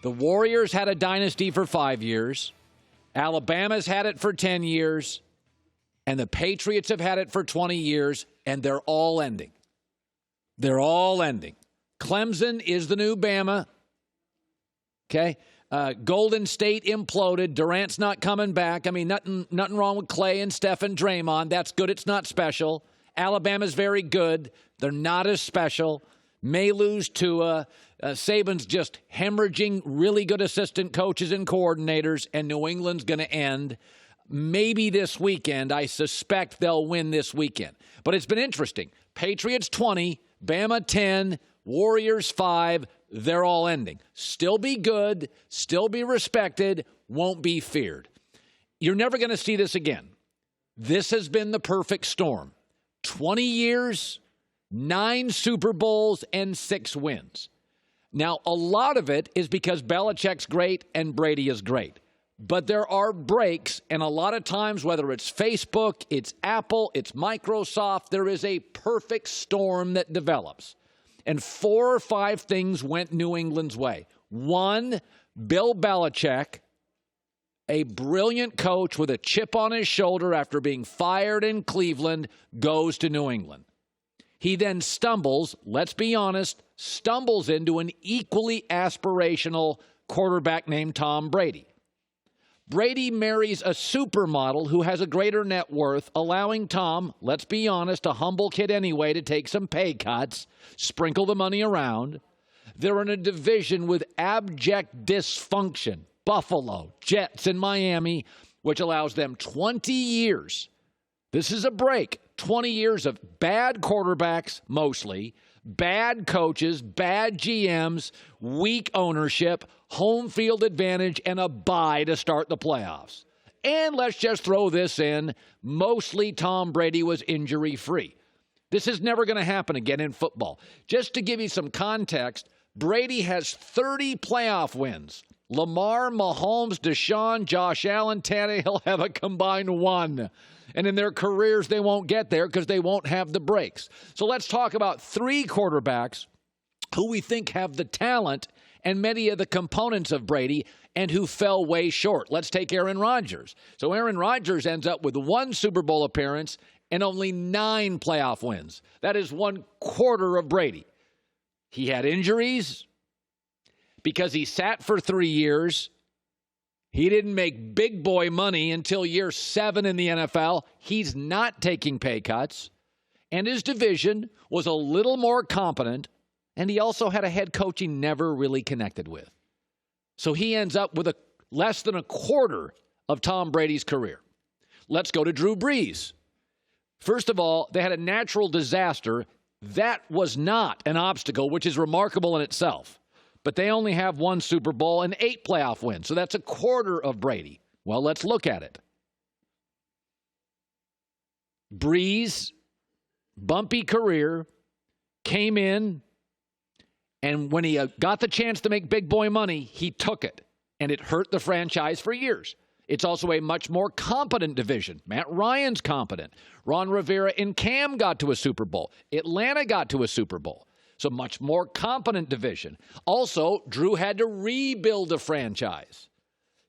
The Warriors had a dynasty for 5 years. Alabama's had it for 10 years. And the Patriots have had it for 20 years, and they're all ending. They're all ending. Clemson is the new Bama. Okay? Golden State imploded. Durant's not coming back. I mean, nothing wrong with Clay and Steph and Draymond. That's good. It's not special. Alabama's very good. They're not as special. May lose to Saban's just hemorrhaging really good assistant coaches and coordinators, and New England's going to end. Maybe this weekend. I suspect they'll win this weekend. But it's been interesting. Patriots 20, Bama 10, Warriors 5. They're all ending. Still be good, still be respected, won't be feared. You're never going to see this again. This has been the perfect storm. 20 years, 9 Super Bowls, and 6 wins. Now, a lot of it is because Belichick's great and Brady is great. But there are breaks, and a lot of times, whether it's Facebook, it's Apple, it's Microsoft, there is a perfect storm that develops. And 4 or 5 things went New England's way. 1, Bill Belichick, a brilliant coach with a chip on his shoulder after being fired in Cleveland, goes to New England. He then stumbles, let's be honest, stumbles into an equally aspirational quarterback named Tom Brady. Brady marries a supermodel who has a greater net worth, allowing Tom, let's be honest, a humble kid anyway, to take some pay cuts, sprinkle the money around. They're in a division with abject dysfunction, Buffalo, Jets, and Miami, which allows them 20 years. This is a break. 20 years of bad quarterbacks, mostly, bad coaches, bad GMs, weak ownership, home field advantage, and a bye to start the playoffs. And let's just throw this in, mostly Tom Brady was injury-free. This is never going to happen again in football. Just to give you some context, Brady has 30 playoff wins. Lamar, Mahomes, Deshaun, Josh Allen, Tannehill have a combined 1. And in their careers, they won't get there because they won't have the breaks. So let's talk about 3 quarterbacks who we think have the talent and many of the components of Brady and who fell way short. Let's take Aaron Rodgers. So Aaron Rodgers ends up with 1 Super Bowl appearance and only 9 playoff wins. That is 1/4 of Brady. He had injuries because he sat for 3 years. He didn't make big boy money until year 7 in the NFL. He's not taking pay cuts. And his division was a little more competent. And he also had a head coach he never really connected with. So he ends up with less than 1/4 of Tom Brady's career. Let's go to Drew Brees. First of all, they had a natural disaster. That was not an obstacle, which is remarkable in itself. But they only have 1 Super Bowl and 8 playoff wins. So that's 1/4 of Brady. Well, let's look at it. Brees, bumpy career, came in, and when he got the chance to make big boy money, he took it. And it hurt the franchise for years. It's also a much more competent division. Matt Ryan's competent. Ron Rivera and Cam got to a Super Bowl. Atlanta got to a Super Bowl. So much more competent division. Also, Drew had to rebuild the franchise.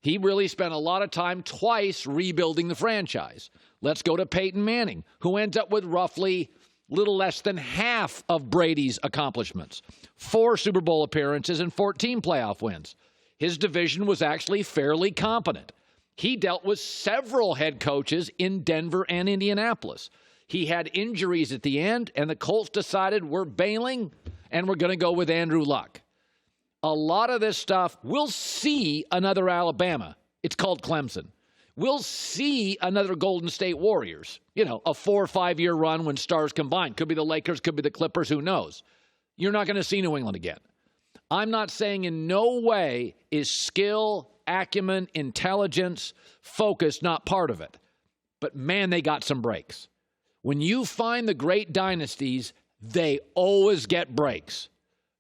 He really spent a lot of time twice rebuilding the franchise. Let's go to Peyton Manning, who ends up with roughly little less than half of Brady's accomplishments. 4 Super Bowl appearances and 14 playoff wins. His division was actually fairly competent. He dealt with several head coaches in Denver and Indianapolis. He had injuries at the end, and the Colts decided we're bailing, and we're going to go with Andrew Luck. A lot of this stuff, we'll see another Alabama. It's called Clemson. We'll see another Golden State Warriors. You know, a 4 or 5 year run when stars combine. Could be the Lakers, could be the Clippers, who knows? You're not going to see New England again. I'm not saying in no way is skill, acumen, intelligence, focus not part of it. But man, they got some breaks. When you find the great dynasties, they always get breaks.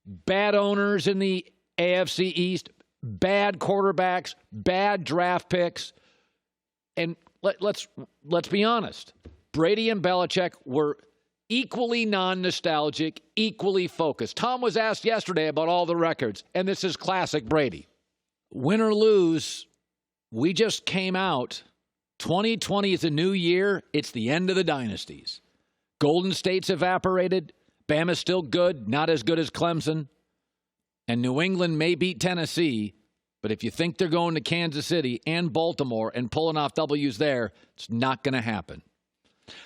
Bad owners in the AFC East, bad quarterbacks, bad draft picks. And let's be honest. Brady and Belichick were equally non-nostalgic, equally focused. Tom was asked yesterday about all the records, and this is classic Brady. win or lose, we just came out. 2020 is a new year. It's the end of the dynasties. Golden State's evaporated. Bama's still good, not as good as Clemson. And New England may beat Tennessee, but if you think they're going to Kansas City and Baltimore and pulling off W's there, it's not going to happen.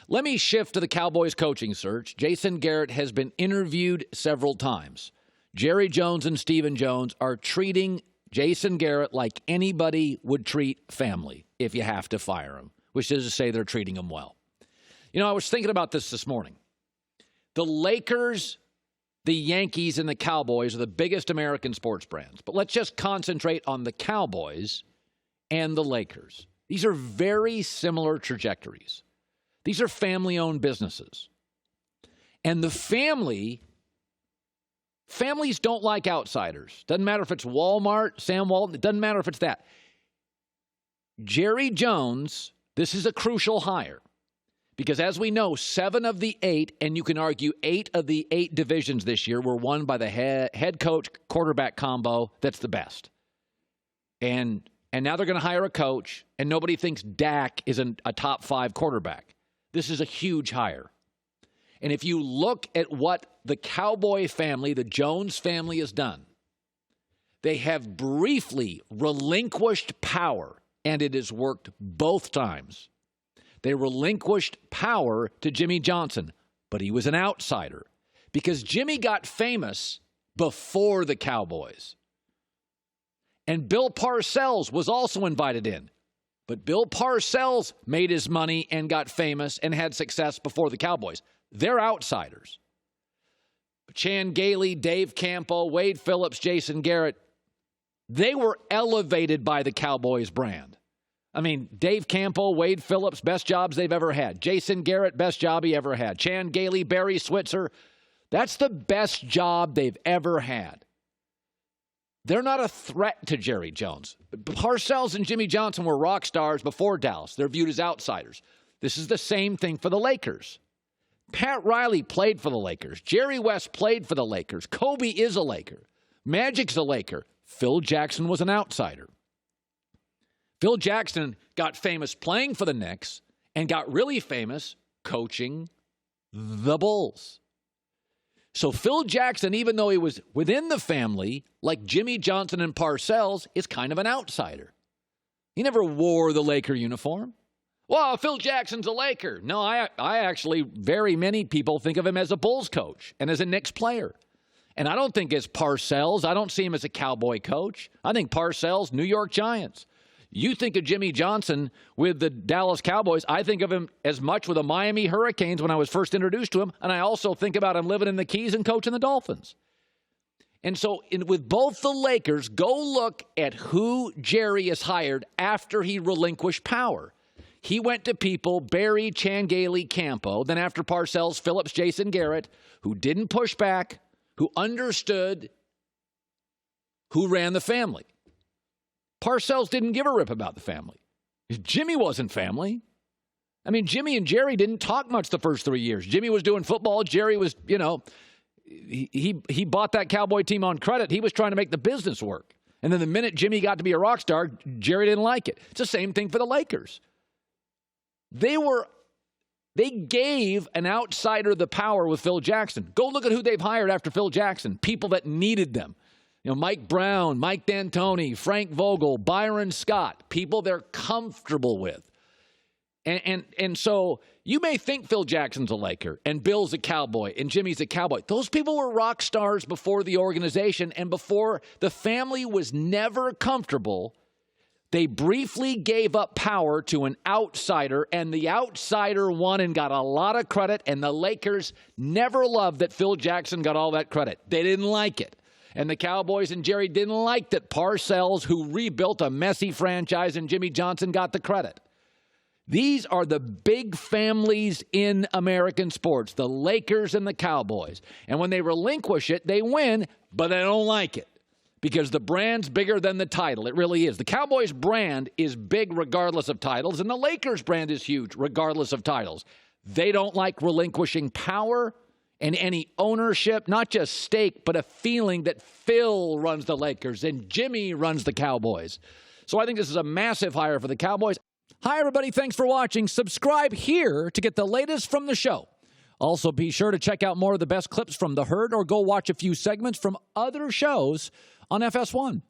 Let me shift to the Cowboys coaching search. Jason Garrett has been interviewed several times. Jerry Jones and Stephen Jones are treating Jason Garrett like anybody would treat family if you have to fire him, which is to say they're treating him well. You know, I was thinking about this morning. The Lakers, the Yankees, and the Cowboys are the biggest American sports brands. But let's just concentrate on the Cowboys and the Lakers. These are very similar trajectories. These are family-owned businesses. And the families don't like outsiders. Doesn't matter if it's Walmart, Sam Walton. It doesn't matter if it's that. Jerry Jones, this is a crucial hire. Because as we know, 7 of the 8, and you can argue 8 of the 8 divisions this year were won by the head coach quarterback combo that's the best. And now they're going to hire a coach, and nobody thinks Dak is a top 5 quarterback. This is a huge hire. And if you look at what the Cowboy family, the Jones family, has done, they have briefly relinquished power, and it has worked both times. They relinquished power to Jimmy Johnson, but he was an outsider because Jimmy got famous before the Cowboys. And Bill Parcells was also invited in. But Bill Parcells made his money and got famous and had success before the Cowboys. They're outsiders. Chan Gailey, Dave Campo, Wade Phillips, Jason Garrett, they were elevated by the Cowboys brand. I mean, Dave Campo, Wade Phillips, best jobs they've ever had. Jason Garrett, best job he ever had. Chan Gailey, Barry Switzer, that's the best job they've ever had. They're not a threat to Jerry Jones. Parcells and Jimmy Johnson were rock stars before Dallas. They're viewed as outsiders. This is the same thing for the Lakers. Pat Riley played for the Lakers. Jerry West played for the Lakers. Kobe is a Laker. Magic's a Laker. Phil Jackson was an outsider. Phil Jackson got famous playing for the Knicks and got really famous coaching the Bulls. So Phil Jackson, even though he was within the family, like Jimmy Johnson and Parcells, is kind of an outsider. He never wore the Laker uniform. Well, Phil Jackson's a Laker. No, I actually, very many people think of him as a Bulls coach and as a Knicks player. And I don't think as Parcells. I don't see him as a Cowboy coach. I think Parcells, New York Giants. You think of Jimmy Johnson with the Dallas Cowboys. I think of him as much with the Miami Hurricanes when I was first introduced to him, and I also think about him living in the Keys and coaching the Dolphins. And so with both the Lakers, go look at who Jerry has hired after he relinquished power. He went to people, Barry, Chan Gailey, Campo, then after Parcells, Phillips, Jason Garrett, who didn't push back, who understood who ran the family. Parcells didn't give a rip about the family. Jimmy wasn't family. I mean, Jimmy and Jerry didn't talk much the first 3 years. Jimmy was doing football. Jerry was, he bought that Cowboy team on credit. He was trying to make the business work. And then the minute Jimmy got to be a rock star, Jerry didn't like it. It's the same thing for the Lakers. They gave an outsider the power with Phil Jackson. Go look at who they've hired after Phil Jackson, people that needed them. Mike Brown, Mike D'Antoni, Frank Vogel, Byron Scott, people they're comfortable with. And so you may think Phil Jackson's a Laker and Bill's a Cowboy and Jimmy's a Cowboy. Those people were rock stars before the organization and before the family was never comfortable. They briefly gave up power to an outsider, and the outsider won and got a lot of credit, and the Lakers never loved that Phil Jackson got all that credit. They didn't like it. And the Cowboys and Jerry didn't like that Parcells, who rebuilt a messy franchise, and Jimmy Johnson got the credit. These are the big families in American sports, the Lakers and the Cowboys. And when they relinquish it, they win, but they don't like it because the brand's bigger than the title. It really is. The Cowboys brand is big regardless of titles, and the Lakers brand is huge regardless of titles. They don't like relinquishing power, and any ownership, not just stake, but a feeling that Phil runs the Lakers and Jimmy runs the Cowboys. So I think this is a massive hire for the Cowboys. Hi, everybody. Thanks for watching. Subscribe here to get the latest from the show. Also, be sure to check out more of the best clips from The Herd or go watch a few segments from other shows on FS1.